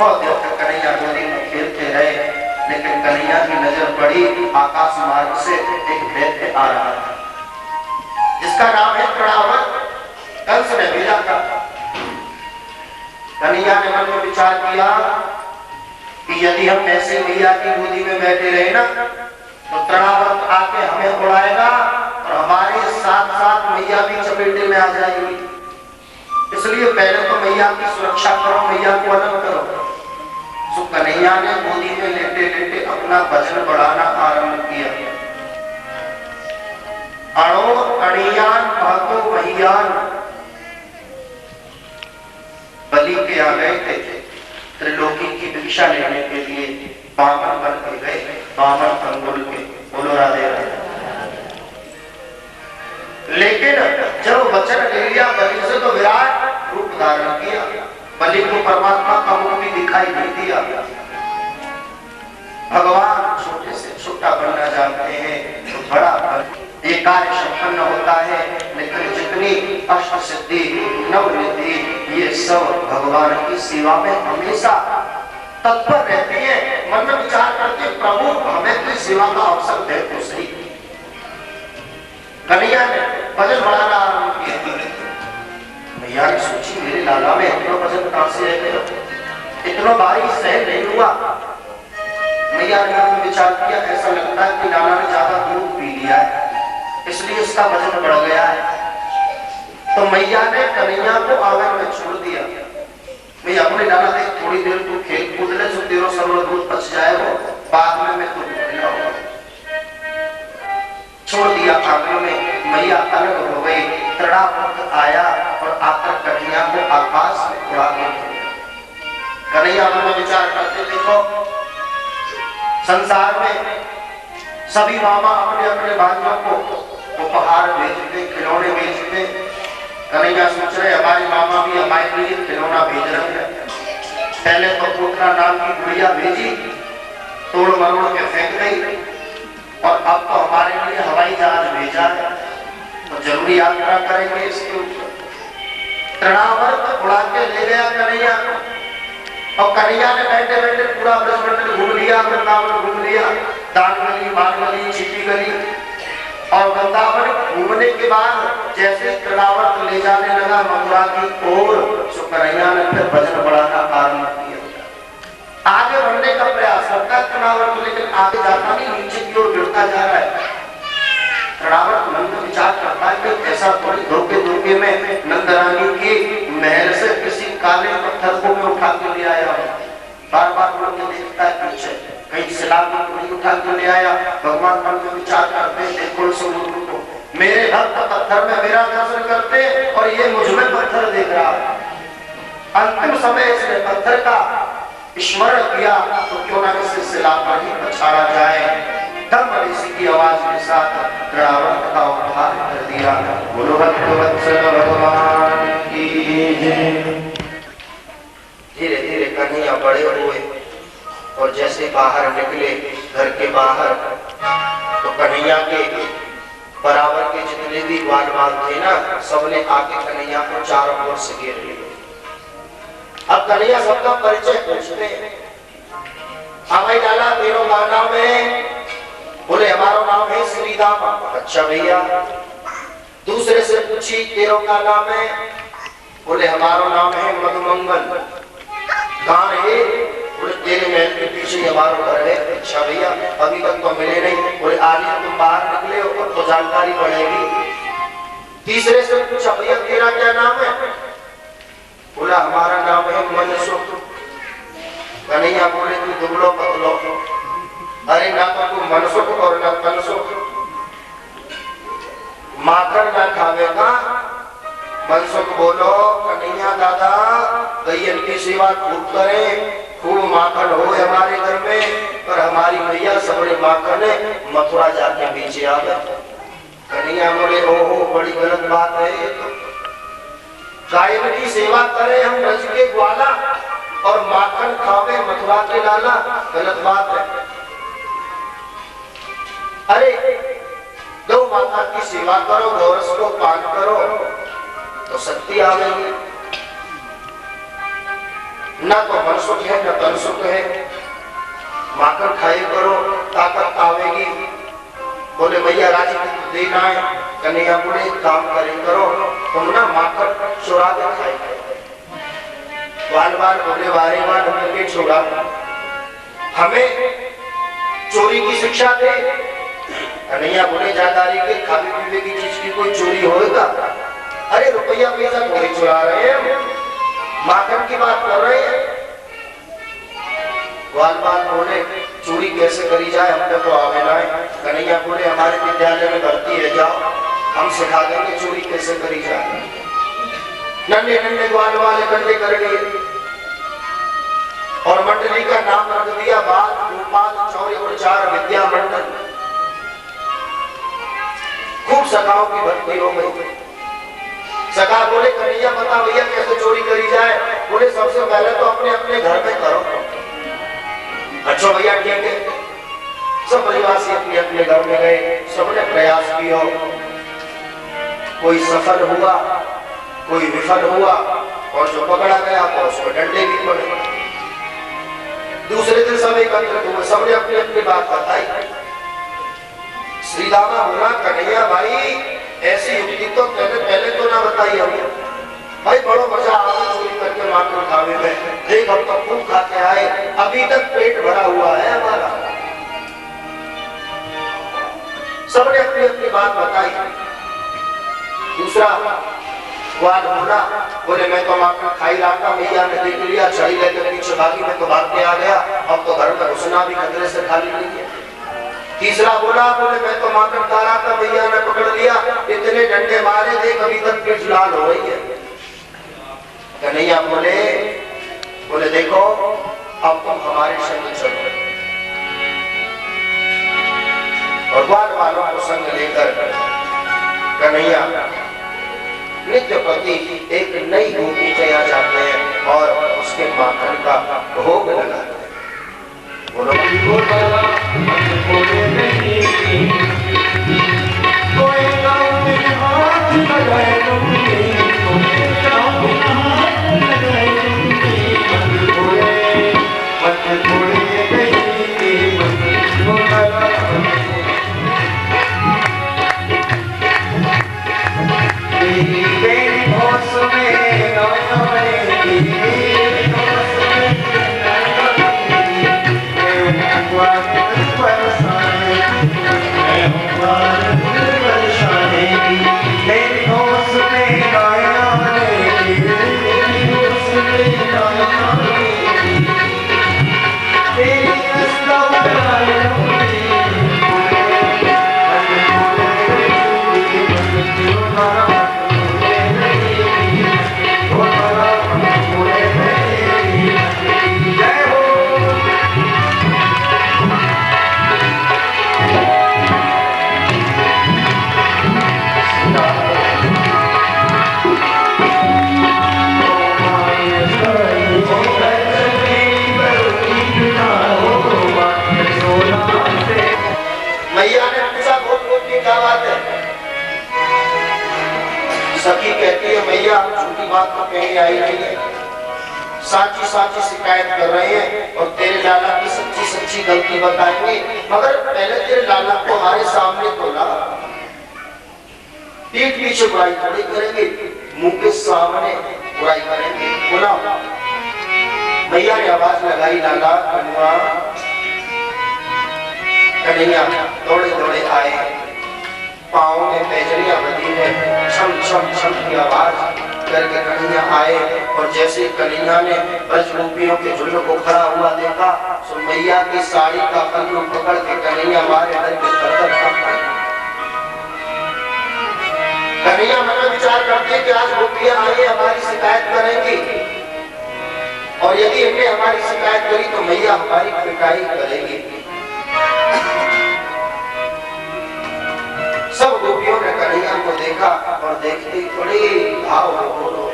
कन्हैया गोदी में खेलते रहे, लेकिन कन्हैया की नजर पड़ी आकाश मार्ग से एक दैत्य आ रहा था जिसका नाम है तृणावर्त। कंस ने भेजा था। कन्हैया ने मन में विचार किया कि यदि हम ऐसे मैया की गोदी में बैठे रहे ना तो तृणावर्त आके हमें उड़ाएगा और हमारे साथ साथ मैया भी चपेटे में आ जाएगी। इसलिए पहले तो मैया की सुरक्षा करो, मैया को अलग करो। तो कन्हैया ने गोदी में लेटे लेटे अपना भजन बढ़ाना आरंभ किया। अणो अणियान महतो महियान, बलि के आ गए थे त्रिलोकी की भिक्षा लेने के लिए, बामन बन के गए, बामन अंगुल के। बोलो राधे राधे। लेकिन जब वचन ले लिया बलि से तो विराट रूप धारण किया। बलि को परमात्मा का मुख भी दिखाई नहीं दिया। भगवान छोटे से छोटा बनना जानते हैं तो बड़ा ये कार्य संपन्न होता है। लेकिन जितनी अष्ट सिद्धि नवनिधि ये सब भगवान की सेवा में हमेशा तत्पर रहती है। मन में विचार करते प्रभु हमें कोई सेवा का अवसर दे तो सही। कन्हैया ने भजन बढ़ाना आरंभ किया। मैया ने सोची मेरे लाला में इतना भजन कहां से है, इतना भारी सहन नहीं हुआ। मैया ने विचार किया ऐसा लगता है कि लाला ने ज्यादा दूध पी लिया है इसलिए इसका वजन बढ़ गया है। तो मैया ने कन्हैया को आंगन में छोड़ दिया। मैया बोले लाला देख थोड़ी देर तू खेल कूद ले, जो तेरा सर्व दूध बच जाए वो बाद में मैं तुझको खिलाऊंगा। छोड़ दिया आंगन में। मैया अलग हो गई। तृणावर्त आया और आकर कन्हैया को आकाश में उड़ा के कन्हैया में विचार करते देखो संसार में सभी मामा अपने अपने भाइयों को उपहार भेजते, खिलौने भेजते। कन्हैया सोच रहे हमारी मामा भी हमारे लिए खिलौना भेज रहे हैं। पहले तो पोतना नाम की गुड़िया भेजी, तोड़ मरोड़ के फेंक गई, और अब तो हमारे लिए हवाई जहाज भेजा है तो जरूरी यात्रा करेंगे इसके ऊपर। तृणावर्त उड़ा के ले गया कन्हैया को, और कन्हैया ने बैठे बैठे पूरा ब्रजमंडल घूम लिया, वृंदावन घूम लिया, दान गली, बाल गली, छिपी गली। और वृंदावन घूमने के बाद जैसे तृणावर्त ले जाने लगा मथुरा की ओर, तो कन्हैया ने फिर भजन बढ़ाना आरंभ किया। आगे बढ़ने का प्रयास करता है तृणावर्त, लेकिन आगे जाता नहीं, नीचे की ओर गिरता जा रहा है। तृणावर्त मन में विचार करता है कि ऐसा थोड़ी धोखे धोखे में नंदरानी की महल से किसी काले पत्थर को मैं उठा के ले आया हूँ। बार बार मुड़ के देखता है पीछे, कहीं शिला को नहीं उठा के ले आया। भगवान मन में विचार करते देखो को मेरे भक्त पत्थर में मेरा दर्शन करते और ये मुझ में पत्थर देख रहा है। अंतिम समय इसने पत्थर का स्मरण किया तो क्यों ना इसे शिला पर ही पछाड़ा जाए। तब ऋषि की आवाज के साथ तृणावर्त का उद्धार कर दिया। बोलो भक्तवत्सल भगवान की जय। धीरे धीरे कन्हैया बड़े हुए और जैसे बाहर निकले घर के बाहर, तो कन्हैया के बराबर के जितने भी ग्वाल बाल थे ना, सबने आके कन्हैया को चारों ओर से घेर लिया। अब कन्हैया सबका परिचय पूछते हैं। हाँ भाई लाला तेरो गाना में, बोले हमारा नाम है श्रीदामा। अच्छा भैया। दूसरे से पूछी तेरो का नाम है, बोले हमारा नाम है मधुमंगल। कहाँ है? बोले तेरे महल के पीछे हमारा घर है। अच्छा भैया अभी तक तो मिले नहीं। बोले आज तुम बाहर निकले हो तो जानकारी बढ़ेगी। तीसरे से पूछा भैया तेरा क्या नाम है? बोला हमारा नाम है मनसुख। कन्हैया बोले तू दुबलो पतलो, अरे ना तो तू मनसुख और ना तनसुख, माखन ना खावेगा। मनसुख बोलो कन्हैया दादा गैयन की सेवा खूब करें, खूब माखन हो हमारे घर में, पर हमारी मैया सबरे माखन मथुरा जाके पीछे आ गए। कन्हैया बोले ओहो बड़ी गलत बात है ये तो। गायन की सेवा करें हम ब्रज के ग्वाला और माखन खावे मथुरा के लाला, गलत बात है। अरे गौ माता की सेवा करो, गौरस को पान करो तो शक्ति आ गई। ना तो मन सुख है न तन सुख है, माखन खाए करो ताकत आवेगी। बोले भैया राजी देना है, कन्हैया बोले काम करे करो, तुम ना माखन चुरा के खाए करो। बार बार बोले बारे बार हमने छोड़ा, हमें चोरी की शिक्षा दे। कन्हैया बोले जादारी के खाने पीने की चीज की कोई चोरी होगा? अरे रुपया पैसा थोड़ी चुरा रहे हैं, माखन की बात कर रहे हैं। बाल बाल बोले चोरी कैसे करी जाए, हमने तो आवेदन है। कन्हैया बोले हमारे विद्यालय में भर्ती है, जाओ हम सिखा देंगे चोरी कैसे करी जाए। नन्हे नन्हे ग्वाल वाले कंडे कर लिए और मंडली का नाम रख दिया बाल गोपाल चौर्य प्रचार विद्या मंडल। खूब सखाओं की भर्ती हो गई। सखा बोले कन्हैया बता भैया कैसे चोरी करी जाए? बोले सबसे पहले तो अपने अपने घर में करो। अच्छा भैया ठीक है। सब परिवासी अपने अपने घर में गए, सबने प्रयास किया, कोई सफल हुआ कोई विफल हुआ, और जो पकड़ा गया तो उसको डंडे भी पड़े। दूसरे दिन सब एकत्रित हुए, सबने अपनी अपनी बात बताई। श्री दामा बोला कन्हैया भाई ऐसी युक्ति तो पहले तो ना बताई हमें, भाई बड़ो मजा आवे चोरी करके माखन खावे में। देख हम तो खूब खा के आए, अभी तक पेट भरा हुआ है हमारा। सबने अपनी अपनी बात बताई। दूसरा ग्वाल बोला, बोले मैं तो माखन खा ही रहा था, भैया ने देख लिया, छड़ी लेकर पीछे भागी, मैं तो भाग के आ गया, अब तो घर में घुसना भी खतरे से खाली नहीं है। तीसरा बोला, बोले मैं तो माखन खा रहा था, भैया ने पकड़ लिया, इतने डंडे मारे, देख अभी तक पीठ लाल हो रही है। कन्हैया बोले देखो अब तुम हमारे संग चलो। और ग्वाल वालों को संग लेकर कन्हैया नित्य प्रति एक नई गोपी तैयार जाते हैं और उसके माखन का भोग लगाते हैं। बोलो सखी कहती है भैया हम झूठी बात तो कहीं आई नहीं है, साची साची शिकायत कर रहे हैं और तेरे लाला की सच्ची सच्ची गलती बताएंगे, मगर पहले तेरे लाला को हमारे सामने तो ला। पीठ पीछे बुराई थोड़ी करेंगे, मुंह के सामने बुराई करेंगे। बोला भैया ने आवाज लगाई, लाला कन्हैया। कन्हैया दौड़े दौड़े आए, पाँव में पैजनियां बंधी है, छम छम छम की आवाज करके कन्हैया आए। और जैसे कन्हैया ने ब्रजरूपियों के झुंड को खड़ा हुआ देखा, तो मैया की साड़ी का पल्लू पकड़ के कन्हैया मारे डर के थर-थर कांपने। कन्हैया मन में विचार करते कि आज गोपियां आई हमारी शिकायत करेंगी, और यदि इन्हें हमारी शिकायत करी तो मैया हमारी पिटाई करेगी। सब गोपियों ने कन्हैया को देखा और देखते ही बड़े भाव बोलो,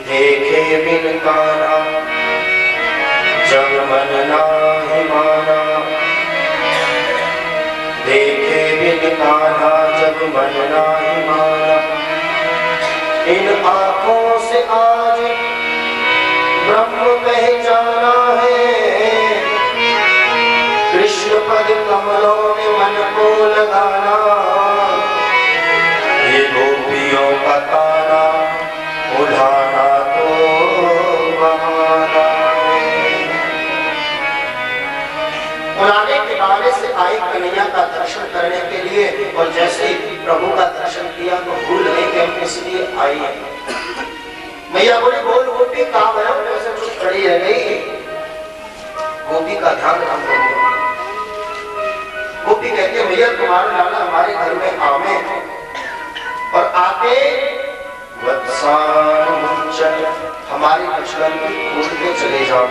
देखे बिन कान्हा जब मन नाहि माना, देखे बिन कान्हा जब मन नाहि माना, इन आंखों से आज पहचाना है, कृष्ण पद कमलों में मन को लगाना, ये गोपियों का ताना उठाना तो बहाना है। उड़ाने के बहाने से आई कन्हैया का दर्शन करने के लिए, और जैसे ही प्रभु का दर्शन किया तो भूल गए कि हम इसलिए आई है। मैया बोली बोल गोपी कहाँ है, वैसे कुछ खड़ी रह गई। गोपी का ध्यान रखा करो। गोपी कहती है मैया तुम्हारा लाला हमारे घर में आवे, और आके वत्सानुचर हमारे बचपन खोल के चले जाओ।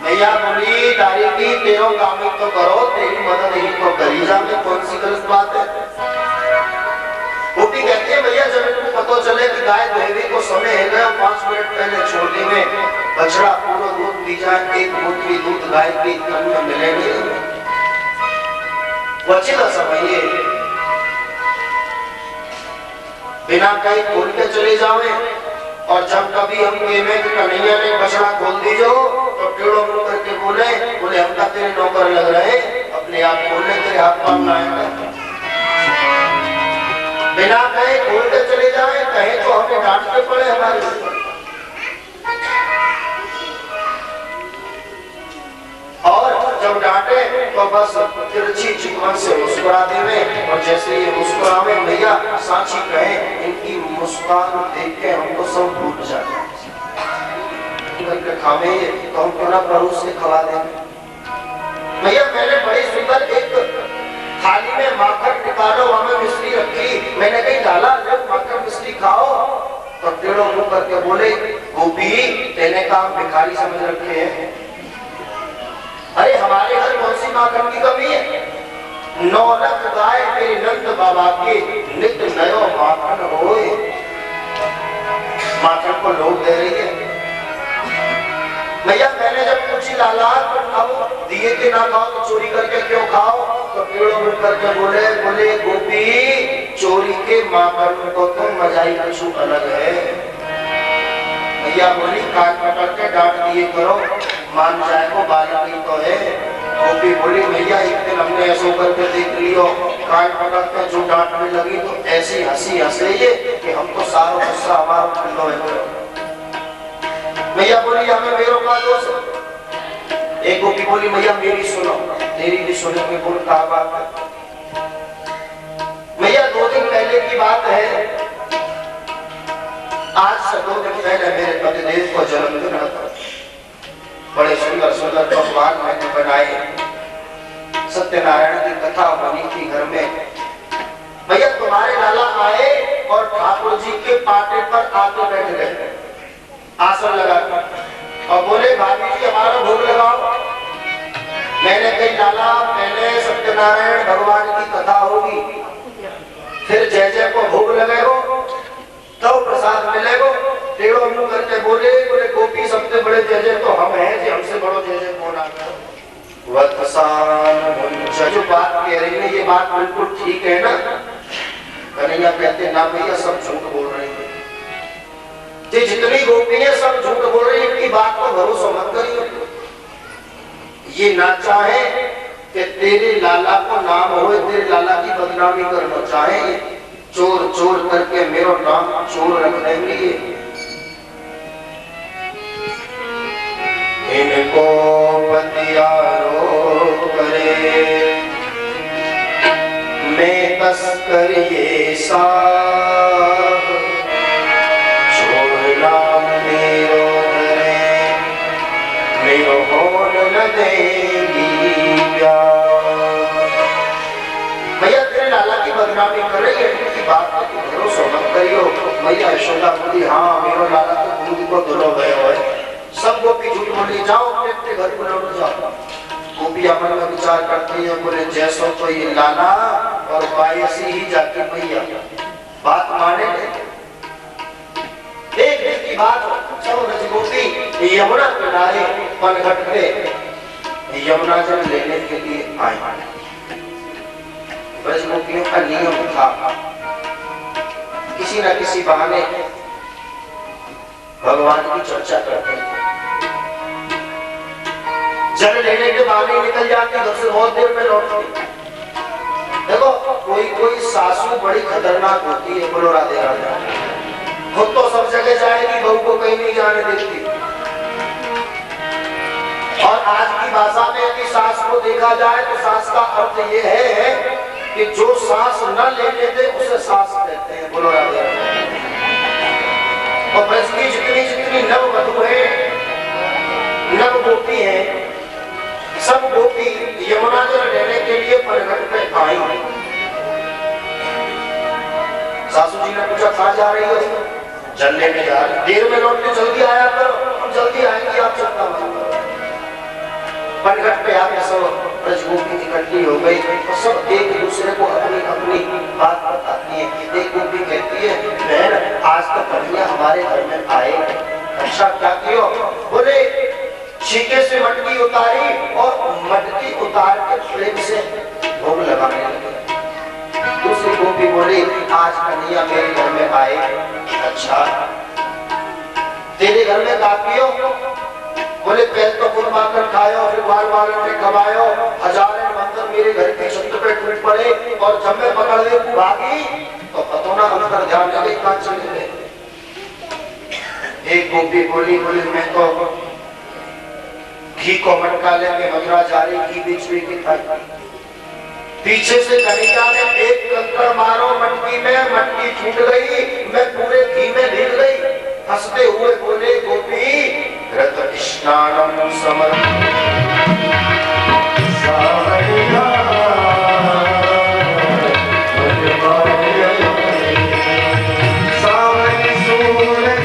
मैया बोली दारी की तेरो काम तो करो, तेरी मदद ही तो करी जा, में कौन सी गलत बात है। गोपी कहती है भैया जब इनको पता चले कि गाय दुहेवी को समय है गया, 5 मिनट पहले छोड़ने में बछड़ा पूरा दूध पी जाए, एक बोतली दूध गाय की तन में मिले नहीं, वचिला समझिए बिना कहीं खोल के चले जावे। और जब कभी हम में कन्हैया ने बछड़ा खोल दीजो तो टेढ़ो मुंह करके बोले हम का तेरे नौकर लग रहे, अपने आप खोलने तेरे हाथ पाँव ना आएगा। बिना कहे खोल के चले जाए, कहे तो हमें डांटने पड़े हमारे ऊपर। और जब डांटे तो बस तिरछी चिकन से मुस्कुरा देवे, और जैसे ये मुस्कुरावे भैया साची कहे इनकी मुस्कान देख के हमको सब भूल जाए। खावे तो हम क्यों ना प्रभु से खवा देंगे। भैया मैंने बड़ी सुंदर एक थाली में माखन निकालो, हमें मिश्री रखी, मैंने कही डाला जब माखन मिश्री खाओ, तो टेढ़ो मुंह करके बोले गोपी तेने काम भिखारी समझ रखे हैं। अरे हमारे घर कौन सी माखन की कमी है, 9 लाख गाय मेरे नंद बाबा के नित्य नयो माखन होए। माखन को लोग दे रही है। भैया मैंने जब पूछी लाला अब दिए के ना खाओ तो चोरी करके क्यों खाओ, तो पेड़ों में करके बोले गोपी चोरी के माखन को तो मजा ही कुछ अलग है। भैया बोली कान पकड़ के डांट दिए करो, मान जाए को बालक ही तो है। गोपी बोली भैया एक दिन हमने ऐसा करके देख लियो, कान पकड़ के जो डांटने लगी तो ऐसी हंसी हंसे ये कि हमको सारा गुस्सा हमारा ठंडो है। भैया बोली हमें मेरों का दोष। एक गोपी बोली भैया मेरी सुनो, तेरी भी सुने में बोल कहा बात है। भैया 2 दिन पहले की बात है, आज से 2 दिन पहले मेरे पतिदेव को जन्मदिन था। बड़े सुंदर सुंदर पकवान मैंने बनाए, सत्यनारायण की कथा बनी थी घर में। भैया तुम्हारे लाला आए और ठाकुर जी के पाटे पर आके बैठ गए, आसन लगा और बोले भाभी जी हमारा भोग लगाओ। मैंने कही लाला पहले सत्यनारायण भगवान की कथा होगी, फिर जय जय को भोग लगेगो तो प्रसाद मिलेगो। टेढ़ो मुंह करके बोले गोपी सबसे बड़े जय जय तो हम हैं, जी हमसे बड़ो जय जय कौन आ गया। जो बात कह रही है ये बात बिल्कुल ठीक है ना। कन्हैया कहते ना भैया सब झूठ बोल रही है, जितनी गोपियां सब झूठ बोल रही है, इनकी बात को भरोसा मत करिए। ये ना चाहे कि तेरे लाला को नाम हो, तेरे लाला की बदनामी करना चाहे, चोर चोर करके मेरा नाम चोर रख देंगे। इनको पतियारो करे मैं तस्कर ये साब, चोर नाम मेरो धरे मेरो होन न देगी भैया तेरे लाला की बदनामी कर रही है, इनकी बात को भरोसा मत करियो। भैया यशोदा बोली हाँ मेरो लाला तो दूध को धुलो गए है। सब गोपी झूठ बोली जाओ अपने अपने घर को लौट जाओ। गोपी अपन में विचार करती है, बोले जैसो तो ये लाला और बायसी ही जाके भैया बात माने। एक दिन की बात, चलो रज गोपी यमुना किनारे पनघट पे यमुना जल लेने के लिए आए। ब्रज गोपियों का नियम था किसी न किसी बहाने भगवान की चर्चा करते हैं। जल लेने के बाद ही निकल जाती, घर से बहुत देर में लौटती। देखो कोई सासू बड़ी खतरनाक होती है, बोलो राधे राधे। खुद तो सब जगह जाएगी, बहू को कहीं नहीं जाने देती। और आज की भाषा में यदि सास को देखा जाए तो सास का अर्थ ये है कि जो सांस न लेने दे उसे सास कहते हैं, बोलो राधे राधे। और ब्रज की जितनी नव वधु है, नव गोपी है, सब गोपी यमुना जल लेने के लिए परगट पे आई। सासू जी ने पूछा कहाँ जा रही हो? जल लेने जा रही। देर में लौट के जल्दी आया करो, हम जल्दी आएंगे, आप चिंता मत करो। परगट पे आके सब ब्रज गोपी इकट्ठी हो गई और सब एक दूसरे को अपनी अपनी बात बताती है। एक गोपी कहती है, बहन आज तो कन्हैया हमारे घर में आए। अच्छा क्या किया? बोले छीके से मटकी उतारी और मटकी उतार के प्लेट से भोग लगाने लगे। दूसरी गोपी बोली आज कन्हैया मेरे घर में आए। अच्छा तेरे घर में का पियो? बोले पहले तो कुर्मा कर खायो, फिर बार बार ने कमायो, हजारों मंदिर मेरे घर की छत पे टूट पड़े और जब मैं पकड़ ले भागी तो पतो ना अंदर ध्यान लगे कहाँ चले गए। एक गोपी बोली मैं तो घी को मटका लेके मथुरा जा रही, घी बीच में खाई। पीछे से कन्हैया ने एक कंकड़ मारो मटकी में, मटकी छूट गई, मैं पूरे घी में भीग गई। हंसते हुए बोले गोपी रत स्नानम समर्पयामि सावरिया सावरी सूरत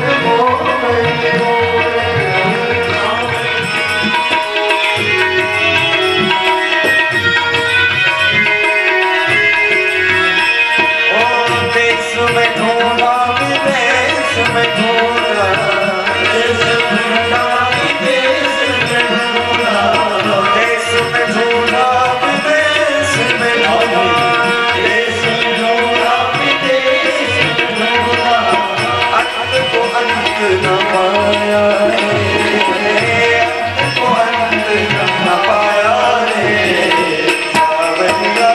देश में ढूंढा विदेश में ढूंढा, देश में ढूंढा विदेश में ढूंढा, देश में ढूंढा विदेश में ढूंढा, देश में ढूंढा विदेश में ढूंढा, अंत को अंत न पाया रे, अंत को अंत न पाया रे सावरिया।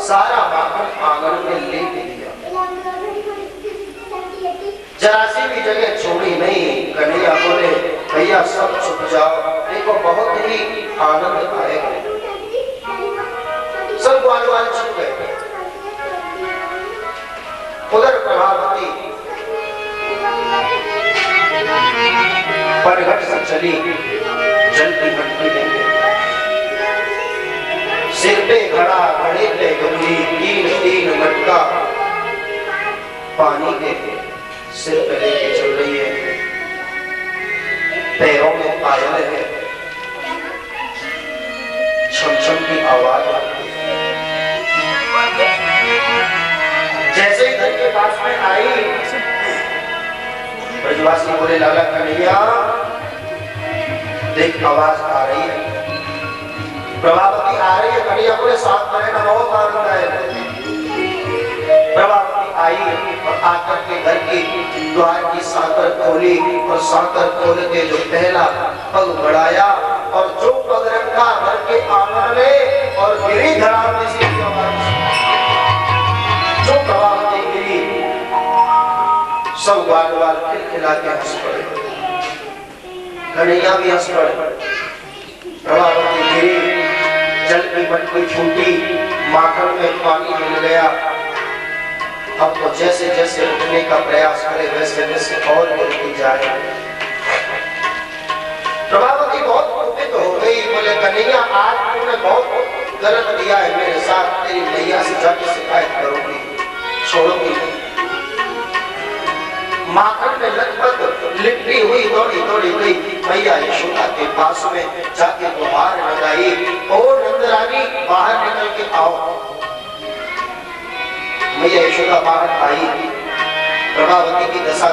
सारा माखन आंगन में ले लिया, जरा सी भी जगह छोड़ी नहीं। कन्हैया बोले भैया सब छुप जाओ, देखो बहुत ही आनंद आएगा। सब ग्वाल ग्वाल छुप गए। उधर प्रभावती परगट से चली, जल की मटकी लेके, सिर पे घड़ा, घड़े पे गंगी, तीन तीन मटका पानी के सिर पे लेके चल रही है, पैरों में पायल है, छम छम की आवाज आती है। जैसे ही घर के पास में आई, ब्रजवासी बोले लाला कन्हैया देख आवाज आ रही है, प्रभावती आ रही है। कन्हैया बोले साथ में रहना बहुत आनंद आएगा। प्रभावती आई और आकर के घर की द्वार की सांकर खोली और सांकर खोल के जो पहला पग बढ़ाया और जो पग रखा घर के आंगन में और गिरी धरा किसी की आवाज, जो प्रभावती गिरी सब वाल वाल खिलखिला के हंस पड़े, कन्हैया भी हंस पड़े। प्रभावती गिरी, जल की मटकी छूटी, माखन में पानी मिल गया। अब तो जैसे जैसे उठने का प्रयास करे वैसे वैसे और गिरती जाए। प्रभावती बहुत कुपित हो गई, बोले कन्हैया आज तूने बहुत गलत किया है मेरे साथ, तेरी मैया से जाके शिकायत करूंगी, छोड़ूंगी। माखन में लगभग लिपटी हुई दौड़ी दौड़ी गई मैया यशोदा के पास में जाके गुहार लगाई, ओ नंदरानी बाहर निकल के आओ। मैया यशोदा बाहर आई, प्रभावती की दशा